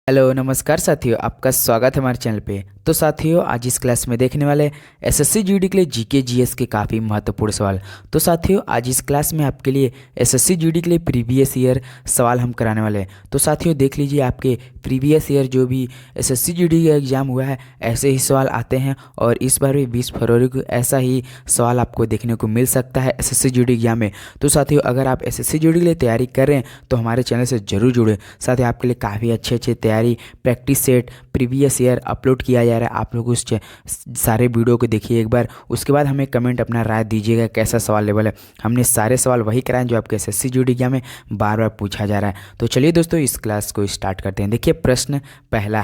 Hello नमस्कार साथियों, आपका स्वागत है हमारे चैनल पे। तो साथियों, आज इस क्लास में देखने वाले एसएससी जीडी के लिए जीके जीएस के काफ़ी महत्वपूर्ण सवाल। तो साथियों, आज इस क्लास में आपके लिए एसएससी जीडी के लिए प्रीवियस ईयर सवाल हम कराने वाले हैं। तो साथियों देख लीजिए, आपके प्रीवियस ईयर जो भी एसएससी जीडी का एग्ज़ाम हुआ है ऐसे ही सवाल आते हैं, और इस बार भी 20 फरवरी को ऐसा ही सवाल आपको देखने को मिल सकता है एसएससी जीडी एग्जाम में। तो साथियों, अगर आप एसएससी जीडी के लिए तैयारी कर रहे हैं तो हमारे चैनल से जरूर जुड़े। साथ ही आपके लिए काफ़ी अच्छे तैयारी practice set previous year upload किया जा रहा है। आप लोग उस सारे वीडियो को देखिए एक बार, उसके बाद हमें कमेंट अपना राय दीजिएगा कैसा सवाल लेवल है। हमने सारे सवाल वही कराए जो आपके एसएससी जीडी एग्जाम में बार बार पूछा जा रहा है। तो चलिए दोस्तों, इस क्लास को स्टार्ट करते हैं। देखिए, प्रश्न पहला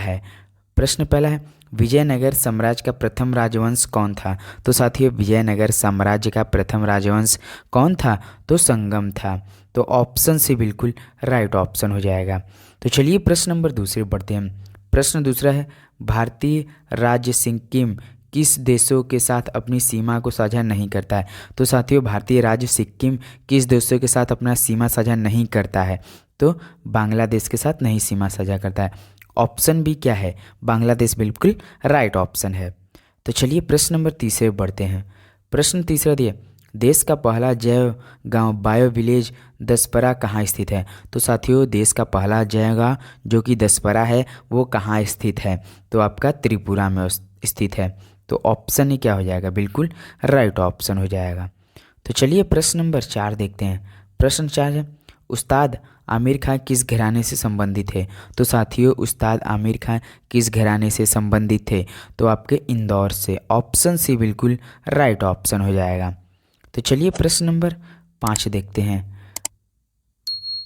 है विजयनगर साम्राज्य का प्रथम राजवंश कौन था। तो साथियों, विजयनगर साम्राज्य का प्रथम राजवंश कौन था? तो संगम था। तो ऑप्शन सी बिल्कुल राइट ऑप्शन हो जाएगा। तो चलिए प्रश्न नंबर दूसरे पढ़ते हैं। प्रश्न दूसरा है, भारतीय राज्य सिक्किम किस देशों के साथ अपनी सीमा को साझा नहीं करता है। तो साथियों, भारतीय राज्य सिक्किम किस देशों के साथ अपना सीमा साझा नहीं करता है? तो बांग्लादेश के साथ नहीं सीमा साझा करता है। ऑप्शन बी क्या है? बांग्लादेश बिल्कुल राइट ऑप्शन है। तो चलिए प्रश्न नंबर तीसरे बढ़ते हैं। प्रश्न तीसरा दिए, देश का पहला जैव गांव बायो विलेज दसपरा कहाँ स्थित है। तो साथियों, देश का पहला जैव गांव जो कि दसपरा है वो कहाँ स्थित है? तो आपका त्रिपुरा में स्थित है। तो ऑप्शन ही क्या हो जाएगा? बिल्कुल राइट ऑप्शन हो जाएगा। तो चलिए प्रश्न नंबर 4 देखते हैं। प्रश्न 4 है, उस्ताद आमिर खान किस घराने से संबंधित है। तो साथियों, उस्ताद आमिर खान किस घराने से संबंधित थे? तो आपके इंदौर से। ऑप्शन सी बिल्कुल राइट ऑप्शन हो जाएगा। तो चलिए प्रश्न नंबर 5 देखते हैं।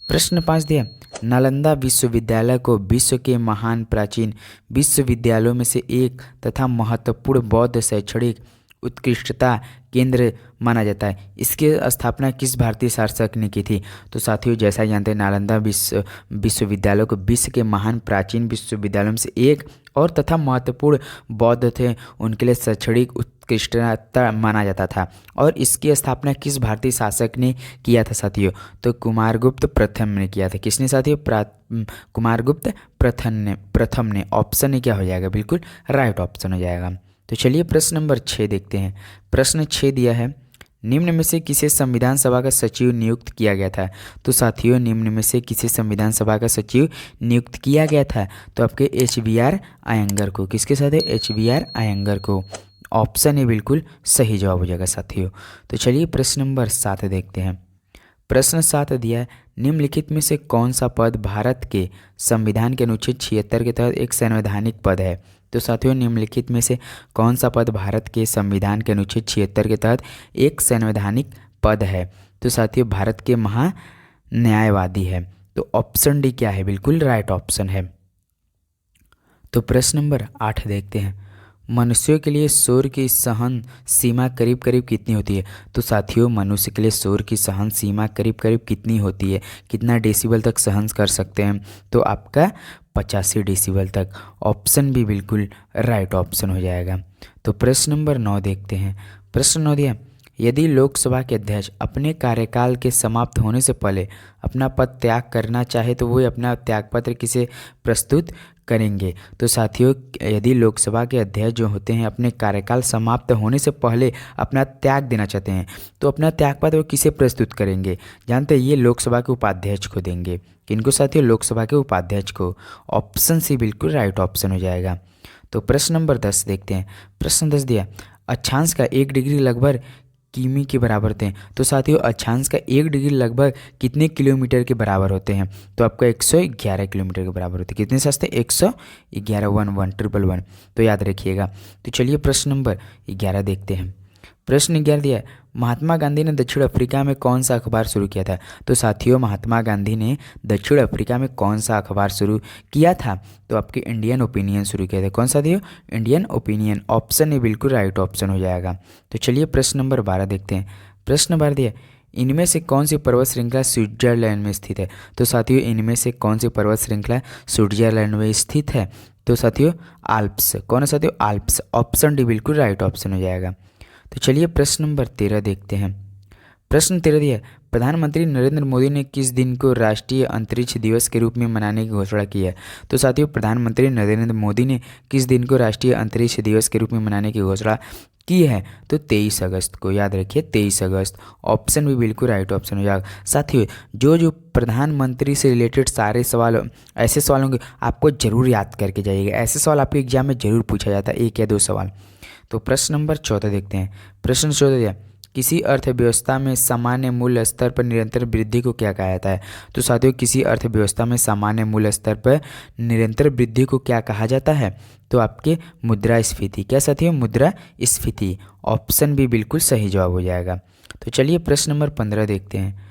प्रश्न 5 दिया, नालंदा विश्वविद्यालय को विश्व के महान प्राचीन विश्वविद्यालयों में से एक तथा महत्वपूर्ण बौद्ध शैक्षणिक उत्कृष्टता केंद्र माना जाता है। इसकी स्थापना किस भारतीय शासक ने की थी? तो साथियों, जैसा ही जानते हैं, नालंदा विश्वविद्यालय को विश्व के महान प्राचीन विश्वविद्यालयों में से एक और तथा महत्वपूर्ण बौद्ध थे उनके लिए शैक्षणिक उत्कृष्टता माना जाता था। और इसकी स्थापना किस भारतीय शासक ने किया था साथियों? तो कुमारगुप्त प्रथम ने किया था। किसने साथियों? कुमारगुप्त प्रथम ने। ऑप्शन ही क्या हो जाएगा? बिल्कुल राइट ऑप्शन हो जाएगा। तो चलिए प्रश्न नंबर 6 देखते हैं। प्रश्न 6 दिया है, निम्न में से किसे संविधान सभा का सचिव नियुक्त किया गया था। तो साथियों, निम्न में से किसे संविधान सभा का सचिव नियुक्त किया गया था? तो आपके HBR अयंगर को। किसके साथ है? HBR अयंगर को। ऑप्शन ए बिल्कुल सही जवाब हो जाएगा साथियों। तो चलिए प्रश्न नंबर 7 देखते हैं। प्रश्न 7 दिया है, निम्नलिखित में से कौन सा पद भारत के संविधान के अनुच्छेद 76 के तहत एक संवैधानिक पद है। तो साथियों, निम्नलिखित में से कौन सा पद भारत के संविधान के अनुच्छेद 76 के तहत एक संवैधानिक पद है? तो साथियों, भारत के महान्यायवादी है। तो ऑप्शन डी क्या है? बिल्कुल राइट ऑप्शन है। तो प्रश्न नंबर 8 देखते हैं। मनुष्यों के लिए शोर की सहन सीमा करीब करीब कितनी होती है। तो साथियों, मनुष्य के लिए शोर की सहन सीमा करीब करीब कितनी होती है? कितना डेसिबल तक सहन कर सकते हैं? तो आपका 85 डेसिबल तक। ऑप्शन भी बिल्कुल राइट ऑप्शन हो जाएगा। तो प्रश्न नंबर 9 देखते हैं। प्रश्न 9 दिया, यदि लोकसभा के अध्यक्ष अपने कार्यकाल के समाप्त होने से पहले अपना पद त्याग करना चाहे तो वो अपना त्यागपत्र किसे प्रस्तुत करेंगे। तो साथियों, यदि लोकसभा के अध्यक्ष जो होते हैं अपने कार्यकाल समाप्त होने से पहले अपना त्याग देना चाहते हैं तो अपना त्यागपत्र वो किसे प्रस्तुत करेंगे? जानते हैं, ये लोकसभा के उपाध्यक्ष को देंगे। किनको साथियों? लोकसभा के उपाध्यक्ष को। ऑप्शन सी बिल्कुल राइट ऑप्शन हो जाएगा। तो प्रश्न नंबर 10 देखते हैं। प्रश्न 10 दिया, अक्षांश का 1 डिग्री लगभग किमी के बराबर होते हैं। तो साथियों, अक्षांश का 1 डिग्री लगभग कितने किलोमीटर के बराबर होते हैं? तो आपका 111 किलोमीटर के बराबर होते हैं। कितने सस्ते? 111 11111। तो याद रखिएगा। तो चलिए प्रश्न नंबर 11 देखते हैं। प्रश्न 11 दिया है, महात्मा गांधी ने दक्षिण अफ्रीका में कौन सा अखबार शुरू किया था। तो साथियों, महात्मा गांधी ने दक्षिण अफ्रीका में कौन सा अखबार शुरू किया था? तो आपके इंडियन ओपिनियन शुरू किया था। कौन सा दियो? Indian opinion. ऑप्शन ए बिल्कुल राइट ऑप्शन हो जाएगा। तो चलिए प्रश्न नंबर 12 देखते हैं। प्रश्न 12 दिया, इनमें से कौन सी पर्वत श्रृंखला स्विट्जरलैंड में स्थित है। तो साथियों, इनमें से कौन सी पर्वत श्रृंखला स्विट्जरलैंड में स्थित है? तो साथियों, आल्प्स। कौन है साथियों? आल्प्स। ऑप्शन डी बिल्कुल राइट ऑप्शन हो जाएगा। तो चलिए प्रश्न नंबर 13 देखते हैं। प्रश्न 13 दिया, प्रधानमंत्री नरेंद्र मोदी ने किस दिन को राष्ट्रीय अंतरिक्ष दिवस के रूप में मनाने की घोषणा की है? तो साथियों, प्रधानमंत्री नरेंद्र मोदी ने किस दिन को राष्ट्रीय अंतरिक्ष दिवस के रूप में मनाने की घोषणा की है? तो 23 अगस्त को, याद रखिए 23 अगस्त। ऑप्शन भी बिल्कुल राइट ऑप्शन हो जाएगा। साथियों, जो प्रधानमंत्री से रिलेटेड सारे सवाल, ऐसे सवाल होंगे आपको जरूर याद करके जाइएगा। ऐसे सवाल आपके एग्जाम में जरूर पूछा जाता है, 1 या 2 सवाल। तो प्रश्न नंबर 14 देखते हैं। प्रश्न 14 दिया, किसी अर्थव्यवस्था में सामान्य मूल्य स्तर पर निरंतर वृद्धि को क्या कहा जाता है? तो साथियों, किसी अर्थव्यवस्था में सामान्य मूल्य स्तर पर निरंतर वृद्धि को क्या कहा जाता है? तो आपके मुद्रास्फीति। क्या साथियों? मुद्रास्फीति। ऑप्शन भी बिल्कुल सही जवाब हो जाएगा। तो चलिए प्रश्न नंबर 15 देखते हैं।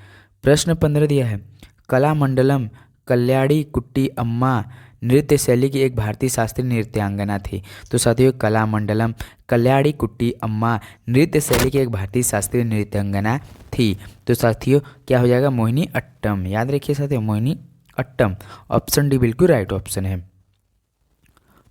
प्रश्न 15 दिया है, कलामंडलम कल्याणी कुट्टी अम्मा नृत्य शैली की एक भारतीय शास्त्रीय नृत्यांगना थी। तो साथियों, कलामंडलम कल्याणी कुट्टी अम्मा नृत्य शैली की एक भारतीय शास्त्रीय नृत्यांगना थी। तो साथियों, क्या हो जाएगा? मोहिनी अट्टम। याद रखिए साथियों, मोहिनी अट्टम। ऑप्शन डी बिल्कुल राइट ऑप्शन है।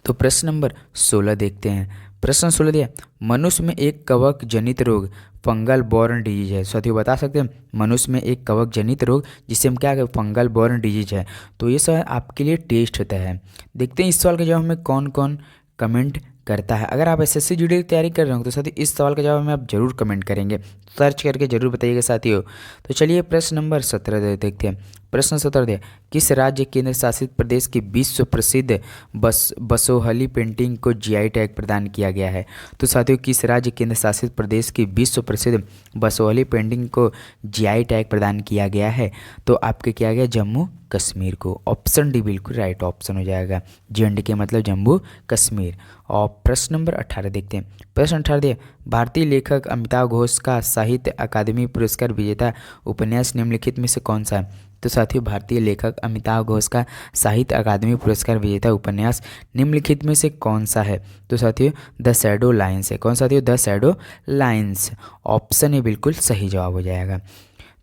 तो प्रश्न नंबर 16 देखते हैं। प्रश्न 16 दिया, मनुष्य में एक कवक जनित रोग फंगल बॉर्न डिजीज है। साथियों, बता सकते हैं मनुष्य में एक कवक जनित रोग जिसे हम क्या कहते हैं? फंगल बॉर्न डिजीज है। तो ये सवाल आपके लिए टेस्ट होता है। देखते हैं इस सवाल के जवाब में कौन कौन कमेंट करता है। अगर आप एसएससी जीडी की तैयारी कर रहे हो तो साथियों इस सवाल का जवाब में आप जरूर कमेंट करेंगे, सर्च करके जरूर बताइएगा साथियों। तो चलिए प्रश्न नंबर 17 देखते हैं। प्रश्न 17 है, किस राज्य केंद्र शासित प्रदेश की विश्व प्रसिद्ध बसोहली पेंटिंग को जीआई टैग प्रदान किया गया है? तो साथियों, किस राज्य केंद्र शासित प्रदेश की विश्व प्रसिद्ध बसोहली पेंटिंग को जीआई टैग प्रदान किया गया है? तो आपके किया गया जम्मू कश्मीर को। ऑप्शन डी बिल्कुल राइट ऑप्शन हो जाएगा। J&K मतलब जम्मू कश्मीर। और प्रश्न नंबर 18 देखते हैं। प्रश्न 18 दिए, भारतीय लेखक अमिताभ घोष का साहित्य अकादमी पुरस्कार विजेता उपन्यास निम्नलिखित में से कौन सा है? तो साथियों, भारतीय लेखक अमिताभ घोष का साहित्य अकादमी पुरस्कार विजेता उपन्यास निम्नलिखित में से कौन सा है? तो साथियों, द शैडो लाइन्स है। कौन साथियों? The shadow lines. Option A बिल्कुल सही जवाब हो जाएगा।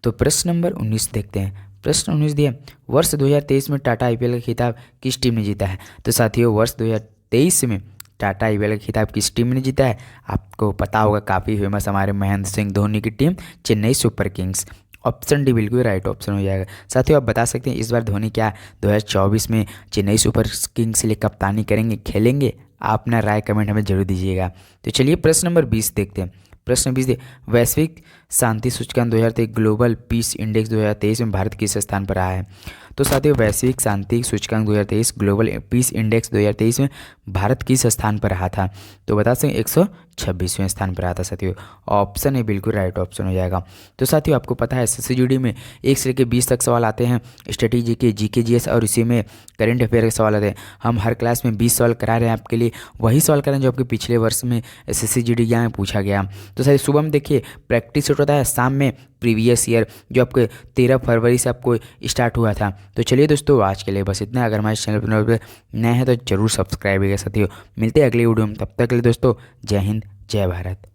तो प्रश्न नंबर 19 देखते हैं। प्रश्न 19 दिया, वर्ष 2023 में टाटा आईपीएल का खिताब किस टीम ने जीता है? तो साथियों, वर्ष 2023 में टाटा आईपीएल का खिताब किस टीम ने जीता है? आपको पता होगा, काफ़ी फेमस हमारे महेंद्र सिंह धोनी की team Chennai super Kings. Option D बिल्कुल राइट ऑप्शन हो जाएगा। साथियों, आप बता सकते हैं इस बार धोनी क्या 2024 में चेन्नई सुपर किंग्स के लिए कप्तानी करेंगे, खेलेंगे? आप अपना राय कमेंट हमें जरूर दीजिएगा। तो चलिए प्रश्न नंबर 20 देखते हैं। प्रश्न 20 वैश्विक शांति सूचकांक 2023 ग्लोबल पीस इंडेक्स 2023 में भारत किस स्थान पर रहा है? तो साथियों, वैश्विक शांति सूचकांक 2023 ग्लोबल पीस इंडेक्स 2023 में भारत किस स्थान पर रहा था? तो बता सकते 126वें स्थान पर रहा था साथियों। ऑप्शन ए बिल्कुल राइट ऑप्शन हो जाएगा। तो साथियों, आपको पता है एसएससी जीडी में 1 से लेकर 20 तक सवाल आते हैं, स्ट्रेटेजी के, जीके जीएस और इसी में करंट अफेयर के सवाल आते हैं। हम हर क्लास में 20 सवाल करा रहे हैं आपके लिए, वही सवाल करें जो आपके पिछले वर्ष में एसएससी जीडी एग्जाम में पूछा गया। तो साथियों, सुबह में देखिए प्रैक्टिस सेट होता है, शाम में प्रीवियस ईयर जो आपके 13 फरवरी से आपको स्टार्ट हुआ था। तो चलिए दोस्तों, आज के लिए बस इतना। अगर हमारे चैनल पर नए हैं तो जरूर सब्सक्राइब करिएगा साथियों। मिलते हैं अगली वीडियो में, तब तक के लिए दोस्तों जय हिंद जय भारत।